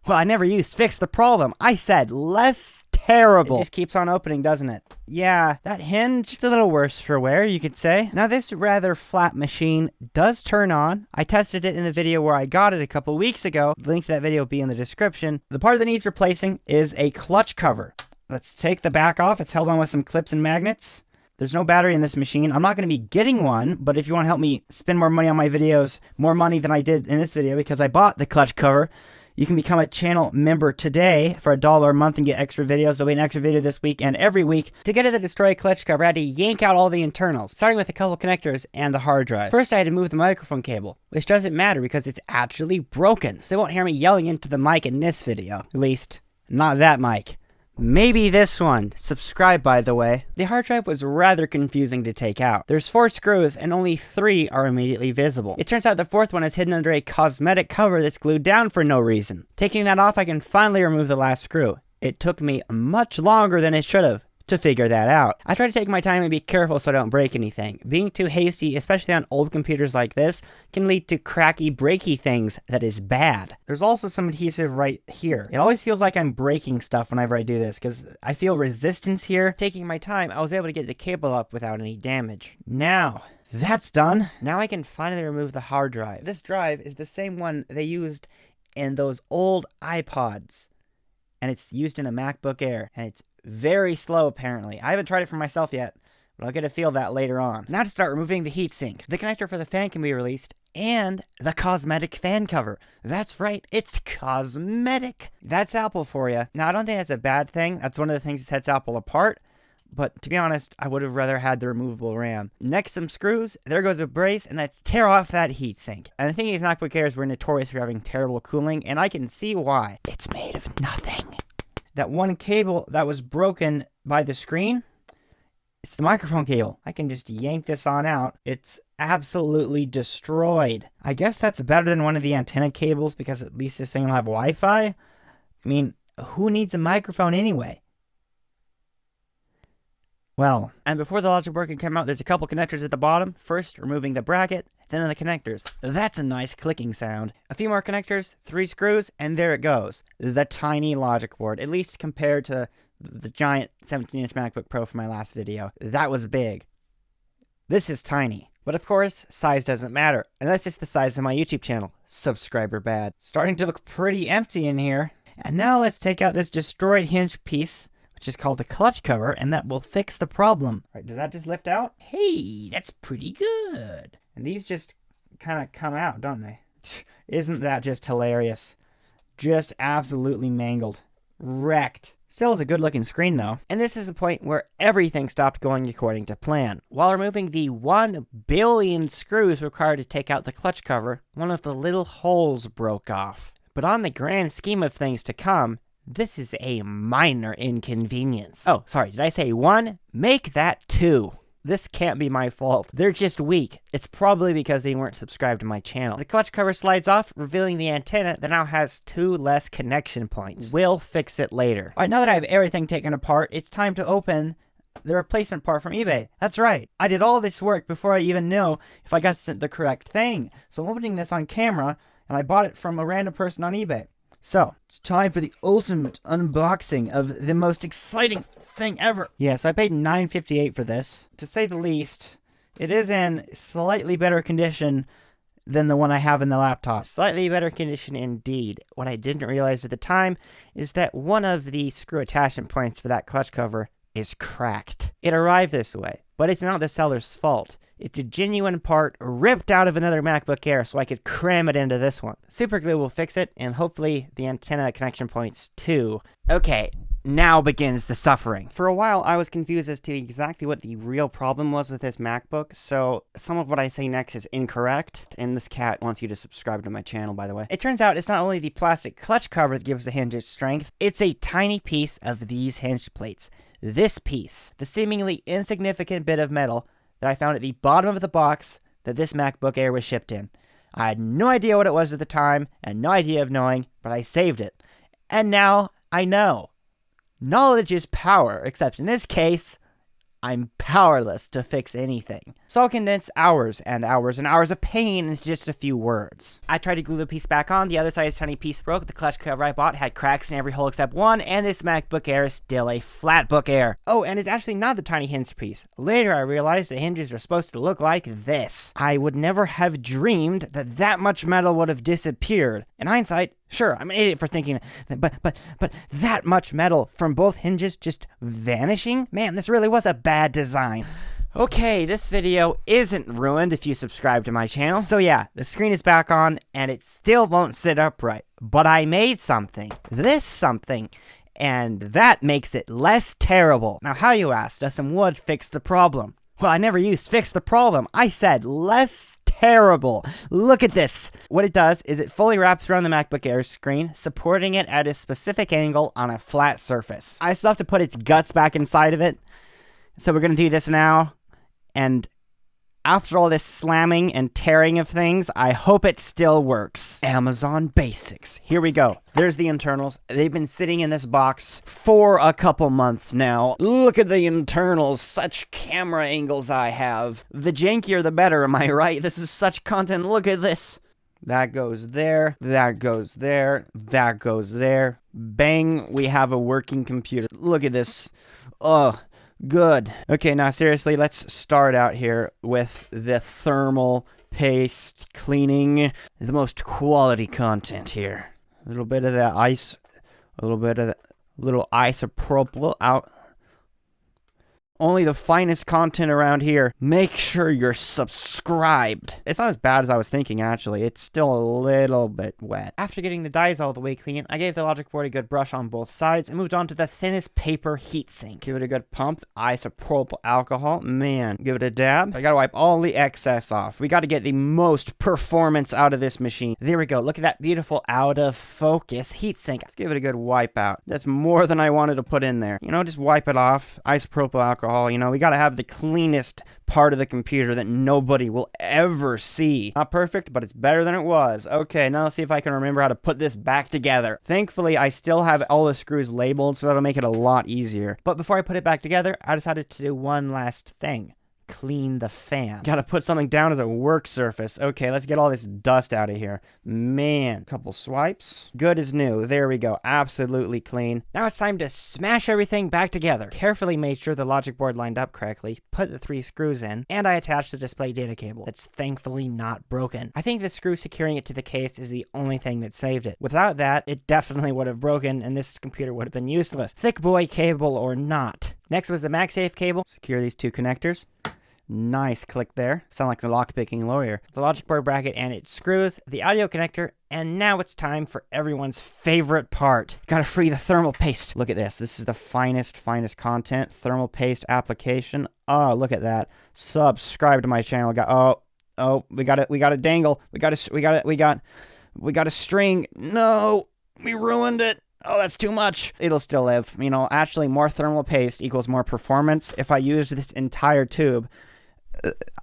Well, I never used fix the problem. I said less terrible. It just keeps on opening, doesn't it? Yeah, that hinge, it's a little worse for wear, you could say. Now, this rather flat machine does turn on. I tested it in the video where I got it a couple weeks ago. The link to that video will be in the description. The part that needs replacing is a clutch cover. Let's take the back off. It's held on with some clips and magnets. There's no battery in this machine. I'm not going to be getting one, but if you want to help me spend more money on my videos, more money than I did in this video because I bought the clutch cover, you can become a channel member today for $1 a month and get extra videos. There'll be an extra video this week and every week. To get to the destroy clutch cover, I had to yank out all the internals, starting with a couple connectors and the hard drive. First, I had to move the microphone cable, which doesn't matter because it's actually broken. So they won't hear me yelling into the mic in this video. At least, not that mic. Maybe this one. Subscribe, by the way. The hard drive was rather confusing to take out. There's 4 screws and only 3 are immediately visible. It turns out the 4th one is hidden under a cosmetic cover that's glued down for no reason. Taking that off, I can finally remove the last screw. It took me much longer than it should have to figure that out. I try to take my time and be careful so I don't break anything. Being too hasty, especially on old computers like this, can lead to cracky, breaky things that is bad. There's also some adhesive right here. It always feels like I'm breaking stuff whenever I do this because I feel resistance here. Taking my time, I was able to get the cable up without any damage. Now, that's done. Now I can finally remove the hard drive. This drive is the same one they used in those old iPods. And it's used in a MacBook Air, and it's very slow apparently. I haven't tried it for myself yet, but I'll get to feel that later on. Now to start removing the heatsink. The connector for the fan can be released, and the cosmetic fan cover. That's right, it's cosmetic. That's Apple for you. Now I don't think that's a bad thing. That's one of the things that sets Apple apart. But to be honest, I would have rather had the removable RAM. Next, some screws. There goes a brace, and let's tear off that heatsink. And the thing is, MacBook Airs were notorious for having terrible cooling, and I can see why. It's made of nothing. That one cable that was broken by the screen, it's the microphone cable. I can just yank this on out. It's absolutely destroyed. I guess that's better than one of the antenna cables because at least this thing will have Wi-Fi. I mean, who needs a microphone anyway? Well, and before the logic board can come out, there's a couple connectors at the bottom. First, removing the bracket, then the connectors. That's a nice clicking sound. A few more connectors, 3 screws, and there it goes. The tiny logic board, at least compared to the giant 17-inch MacBook Pro from my last video. That was big. This is tiny. But of course, size doesn't matter. And that's just the size of my YouTube channel. Subscriber bad. Starting to look pretty empty in here. And now let's take out this destroyed hinge piece, which is called the clutch cover, and that will fix the problem. All right, does that just lift out? Hey, that's pretty good. And these just kind of come out, don't they? Isn't that just hilarious? Just absolutely mangled. Wrecked. Still is a good looking screen though. And this is the point where everything stopped going according to plan. While removing the 1 billion screws required to take out the clutch cover, one of the little holes broke off. But on the grand scheme of things to come, this is a minor inconvenience. Oh, sorry, did I say 1? Make that 2. This can't be my fault. They're just weak. It's probably because they weren't subscribed to my channel. The clutch cover slides off, revealing the antenna that now has 2 less connection points. We'll fix it later. All right, now that I have everything taken apart, it's time to open the replacement part from eBay. That's right. I did all this work before I even know if I got sent the correct thing. So I'm opening this on camera, and I bought it from a random person on eBay. So, it's time for the ultimate unboxing of the most exciting thing ever. Yeah, so I paid $9.58 for this. To say the least, it is in slightly better condition than the one I have in the laptop. Slightly better condition indeed. What I didn't realize at the time is that one of the screw attachment points for that clutch cover is cracked. It arrived this way, but it's not the seller's fault. It's a genuine part ripped out of another MacBook Air so I could cram it into this one. Super glue will fix it, and hopefully the antenna connection points too. Okay, now begins the suffering. For a while, I was confused as to exactly what the real problem was with this MacBook, so some of what I say next is incorrect, and this cat wants you to subscribe to my channel, by the way. It turns out it's not only the plastic clutch cover that gives the hinge its strength, it's a tiny piece of these hinge plates. This piece, the seemingly insignificant bit of metal that I found at the bottom of the box that this MacBook Air was shipped in. I had no idea what it was at the time, and no idea of knowing, but I saved it. And now I know. Knowledge is power, except in this case, I'm powerless to fix anything. So I'll condense hours and hours and hours of pain into just a few words. I tried to glue the piece back on, the other side's tiny piece broke, the clutch cover I bought had cracks in every hole except one, and this MacBook Air is still a flatbook Air. Oh, and it's actually not the tiny hinge piece. Later I realized the hinges are supposed to look like this. I would never have dreamed that that much metal would have disappeared. In hindsight, sure, I'm an idiot for thinking that, but that much metal from both hinges just vanishing? Man, this really was a bad design. Okay, this video isn't ruined if you subscribe to my channel. So yeah, the screen is back on and it still won't sit upright. But I made something. This something. And that makes it less terrible. Now how, you ask, does some wood fix the problem? Well, I never used fix the problem. I said less terrible. Look at this. What it does is it fully wraps around the MacBook Air screen, supporting it at a specific angle on a flat surface. I still have to put its guts back inside of it. So we're going to do this now. And after all this slamming and tearing of things, I hope it still works. Amazon Basics. Here we go. There's the internals. They've been sitting in this box for a couple months now. Look at the internals. Such camera angles I have. The jankier the better, am I right? This is such content. Look at this. That goes there. That goes there. That goes there. Bang, we have a working computer. Look at this. Ugh. Good. Okay, now seriously, let's start out here with the thermal paste cleaning. The most quality content here. A little bit of that ice, a little bit of that little isopropyl out. Only the finest content around here. Make sure you're subscribed. It's not as bad as I was thinking, actually. It's still a little bit wet. After getting the dies all the way clean, I gave the logic board a good brush on both sides and moved on to the thinnest paper heatsink. Give it a good pump. Isopropyl alcohol. Man, give it a dab. I gotta wipe all the excess off. We gotta get the most performance out of this machine. There we go. Look at that beautiful out of focus heatsink. Let's give it a good wipe out. That's more than I wanted to put in there. You know, just wipe it off. Isopropyl alcohol. You know, we gotta have the cleanest part of the computer that nobody will ever see. Not perfect, but it's better than it was. Okay, now let's see if I can remember how to put this back together. Thankfully, I still have all the screws labeled, so that'll make it a lot easier. But before I put it back together, I decided to do one last thing. Clean the fan. Gotta put something down as a work surface. Okay, let's get all this dust out of here. Man, couple swipes. Good as new. There we go. Absolutely clean. Now it's time to smash everything back together. Carefully made sure the logic board lined up correctly, put the 3 screws in, and I attached the display data cable. That's thankfully not broken. I think the screw securing it to the case is the only thing that saved it. Without that, it definitely would have broken, and this computer would have been useless. Thick boy cable or not. Next was the MagSafe cable. Secure these 2 connectors. Nice click there. Sound like the lockpicking lawyer. The logic board bracket and its screws, the audio connector, and now it's time for everyone's favorite part. Gotta free the thermal paste. Look at this. This is the finest content. Thermal paste application. Oh, look at that. Subscribe to my channel. We got a dangle. We got a string. No, we ruined it. Oh, that's too much. It'll still live. You know, actually, more thermal paste equals more performance. If I used this entire tube,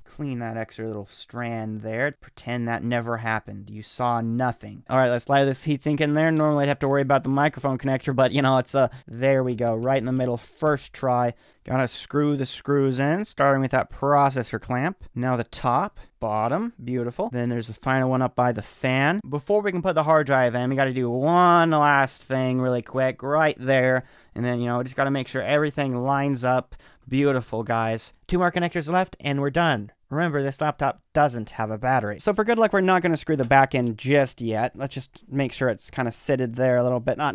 clean that extra little strand there. Pretend that never happened. You saw nothing. All right, let's slide this heatsink in there. Normally I'd have to worry about the microphone connector, but you know, it's there we go. Right in the middle, first try. Gotta screw the screws in, starting with that processor clamp. Now the top, bottom, beautiful. Then there's the final one up by the fan. Before we can put the hard drive in, we gotta do one last thing really quick, right there. And then, you know, just gotta make sure everything lines up. Beautiful, guys. 2 more connectors left, and we're done. Remember, this laptop doesn't have a battery. So for good luck, we're not going to screw the back in just yet. Let's just make sure it's kind of sitted there a little bit. We're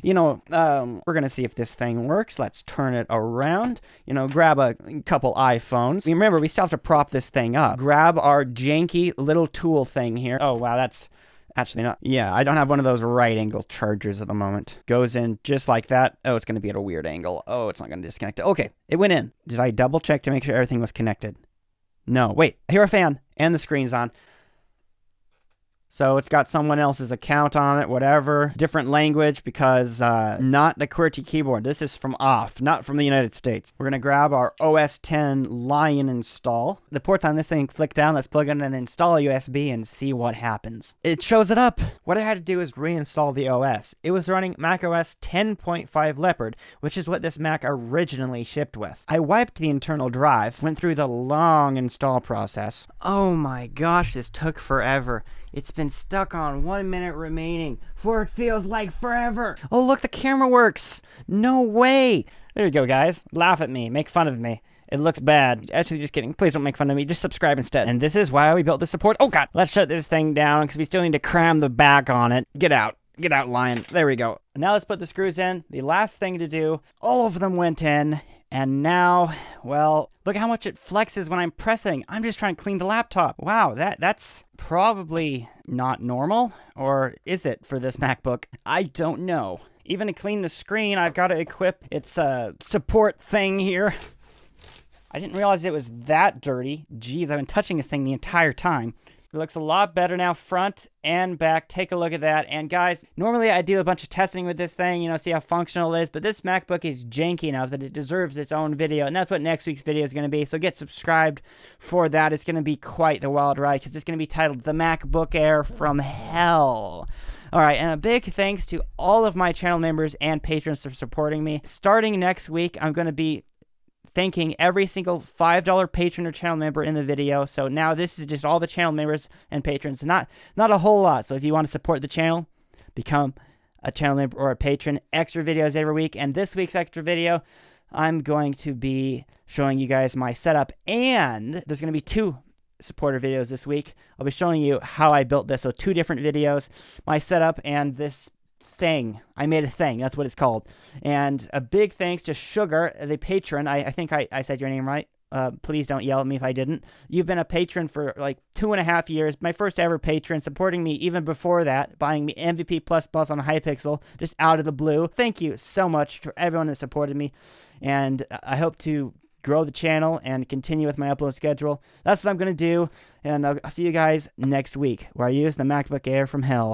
going to see if this thing works. Let's turn it around. You know, grab a couple iPhones. Remember, we still have to prop this thing up. Grab our janky little tool thing here. Oh, wow, that's... Actually not. Yeah, I don't have one of those right angle chargers at the moment. Goes in just like that. Oh, it's going to be at a weird angle. Oh, it's not going to disconnect it. Okay, it went in. Did I double check to make sure everything was connected? No, wait. Here a fan and the screen's on. So it's got someone else's account on it, whatever. Different language because not the QWERTY keyboard. This is from off, not from the United States. We're going to grab our OS X Lion install. The ports on this thing flick down. Let's plug in and install a USB and see what happens. It shows it up. What I had to do is reinstall the OS. It was running macOS 10.5 Leopard, which is what this Mac originally shipped with. I wiped the internal drive, went through the long install process. Oh my gosh, this took forever. It's been stuck on 1 minute remaining for it feels like forever. Oh, look, the camera works. No way. There you go, guys. Laugh at me. Make fun of me. It looks bad. Actually, just kidding. Please don't make fun of me. Just subscribe instead. And this is why we built the support. Oh, God. Let's shut this thing down because we still need to cram the back on it. Get out. Get out, Lion. There we go. Now let's put the screws in. The last thing to do. All of them went in. And now, well, look how much it flexes when I'm pressing. I'm just trying to clean the laptop. Wow, that's probably not normal. Or is it for this MacBook? I don't know. Even to clean the screen, I've got to equip its support thing here. I didn't realize it was that dirty. Jeez, I've been touching this thing the entire time. It looks a lot better now, front and back. Take a look at that. And guys, normally I do a bunch of testing with this thing, see how functional it is, but this MacBook is janky enough that it deserves its own video, and that's what next week's video is going to be. So get subscribed for that. It's going to be quite the wild ride because it's going to be titled The MacBook Air from Hell. All right, and a big thanks to all of my channel members and patrons for supporting me. Starting next week, I'm going to be thanking every single $5 patron or channel member in the video. So now this is just all the channel members and patrons, not a whole lot. So if you want to support the channel, become a channel member or a patron. Extra videos every week. And this week's extra video, I'm going to be showing you guys my setup. And there's going to be 2 supporter videos this week. I'll be showing you how I built this. So 2 different videos, my setup and this thing. I made a thing. That's what it's called. And a big thanks to Sugar, the patron. I think I said your name right. Please don't yell at me if I didn't. You've been a patron for like 2.5 years. My first ever patron, supporting me even before that, buying me MVP++ on Hypixel, just out of the blue. Thank you so much for everyone that supported me. And I hope to grow the channel and continue with my upload schedule. That's what I'm going to do. And I'll see you guys next week, where I use the MacBook Air from hell.